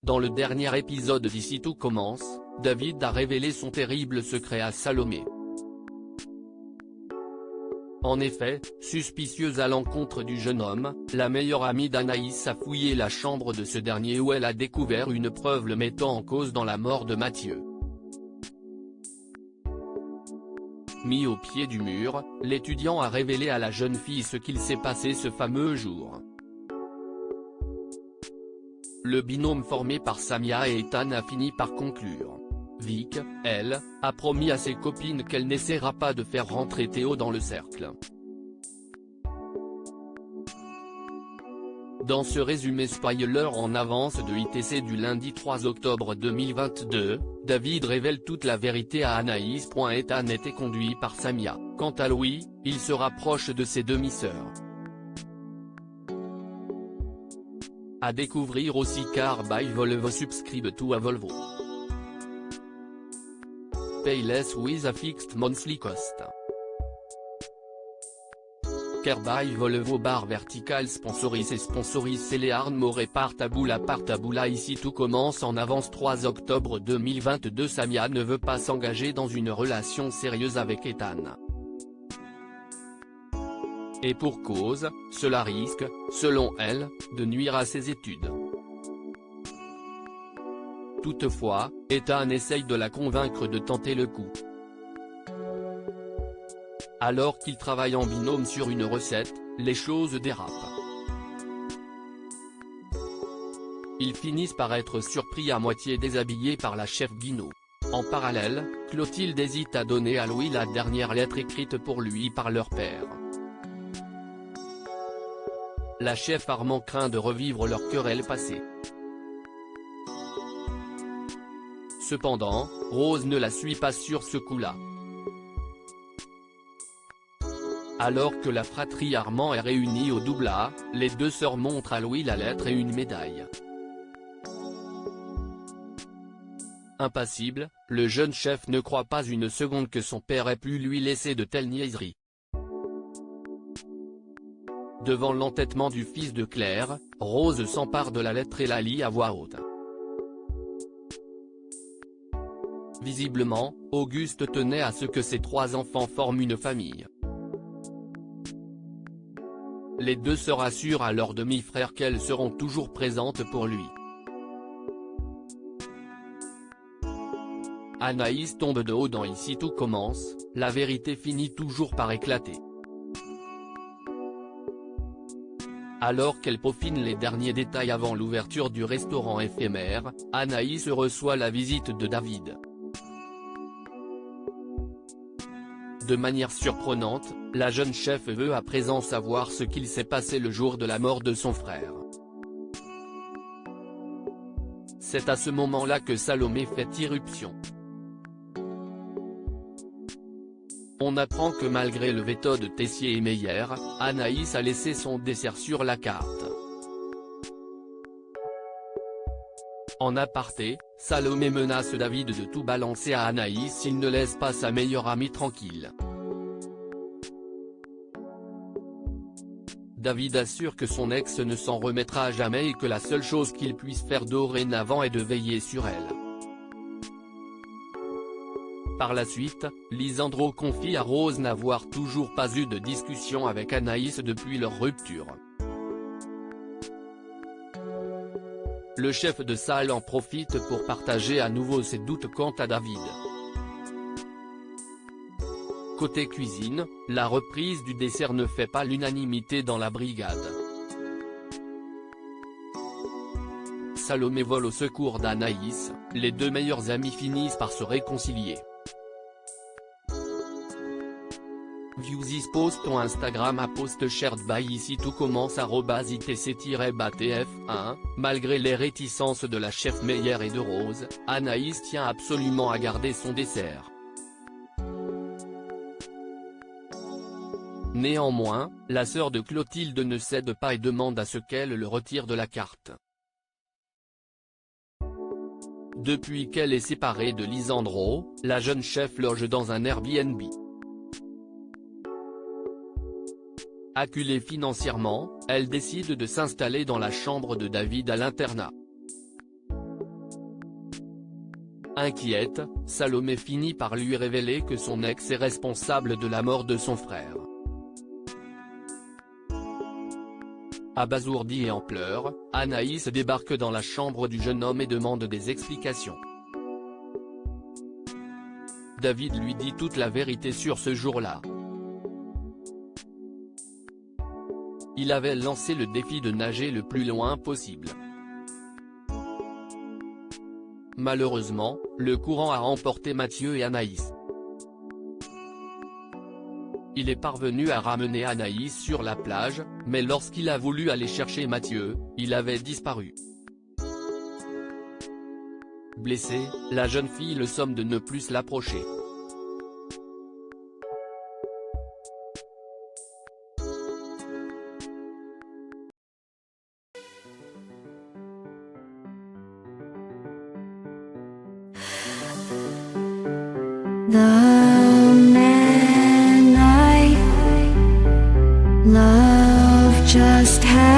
Dans le dernier épisode d'Ici tout commence, David a révélé son terrible secret à Salomé. En effet, suspicieuse à l'encontre du jeune homme, la meilleure amie d'Anaïs a fouillé la chambre de ce dernier où elle a découvert une preuve le mettant en cause dans la mort de Mathieu. Mis au pied du mur, l'étudiant a révélé à la jeune fille ce qu'il s'est passé ce fameux jour. Le binôme formé par Samia et Ethan a fini par conclure. Vic, elle, a promis à ses copines qu'elle n'essaiera pas de faire rentrer Théo dans le cercle. Dans ce résumé spoiler en avance de ITC du lundi 3 octobre 2022, David révèle toute la vérité à Anaïs. Ethan était conduit par Samia. Quant à Louis, il se rapproche de ses demi-sœurs. À découvrir aussi car by Volvo subscribe to a Volvo. Pay less with a fixed monthly cost. Car by Volvo bar vertical sponsorise Céléarne Moret Partaboula. Ici tout commence en avance 3 octobre 2022. Samia ne veut pas s'engager dans une relation sérieuse avec Ethan. Et pour cause, cela risque, selon elle, de nuire à ses études. Toutefois, Ethan essaye de la convaincre de tenter le coup. Alors qu'ils travaillent en binôme sur une recette, les choses dérapent. Ils finissent par être surpris à moitié déshabillés par la chef Guinaud. En parallèle, Clotilde hésite à donner à Louis la dernière lettre écrite pour lui par leur père. La chef Armand craint de revivre leur querelle passée. Cependant, Rose ne la suit pas sur ce coup-là. Alors que la fratrie Armand est réunie au double A, les deux sœurs montrent à Louis la lettre et une médaille. Impassible, le jeune chef ne croit pas une seconde que son père ait pu lui laisser de telles niaiseries. Devant l'entêtement du fils de Claire, Rose s'empare de la lettre et la lit à voix haute. Visiblement, Auguste tenait à ce que ses 3 enfants forment une famille. Les deux sœurs assurent à leur demi-frère qu'elles seront toujours présentes pour lui. Anaïs tombe de haut dans Ici tout commence, la vérité finit toujours par éclater. Alors qu'elle peaufine les derniers détails avant l'ouverture du restaurant éphémère, Anaïs reçoit la visite de David. De manière surprenante, la jeune chef veut à présent savoir ce qu'il s'est passé le jour de la mort de son frère. C'est à ce moment-là que Salomé fait irruption. On apprend que malgré le veto de Tessier et Meyer, Anaïs a laissé son dessert sur la carte. En aparté, Salomé menace David de tout balancer à Anaïs s'il ne laisse pas sa meilleure amie tranquille. David assure que son ex ne s'en remettra jamais et que la seule chose qu'il puisse faire dorénavant est de veiller sur elle. Par la suite, Lisandro confie à Rose n'avoir toujours pas eu de discussion avec Anaïs depuis leur rupture. Le chef de salle en profite pour partager à nouveau ses doutes quant à David. Côté cuisine, la reprise du dessert ne fait pas l'unanimité dans la brigade. Salomé vole au secours d'Anaïs, les deux meilleures amies finissent par se réconcilier. View this post on Instagram à post shared by Ici tout commence @itc-batf1, malgré les réticences de la chef Meyer et de Rose, Anaïs tient absolument à garder son dessert. Néanmoins, la sœur de Clotilde ne cède pas et demande à ce qu'elle le retire de la carte. Depuis qu'elle est séparée de Lisandro, la jeune chef loge dans un Airbnb. Acculée financièrement, elle décide de s'installer dans la chambre de David à l'internat. Inquiète, Salomé finit par lui révéler que son ex est responsable de la mort de son frère. Abasourdie et en pleurs, Anaïs débarque dans la chambre du jeune homme et demande des explications. David lui dit toute la vérité sur ce jour-là. Il avait lancé le défi de nager le plus loin possible. Malheureusement, le courant a emporté Mathieu et Anaïs. Il est parvenu à ramener Anaïs sur la plage, mais lorsqu'il a voulu aller chercher Mathieu, il avait disparu. Blessée, la jeune fille le somme de ne plus l'approcher. The man I love just had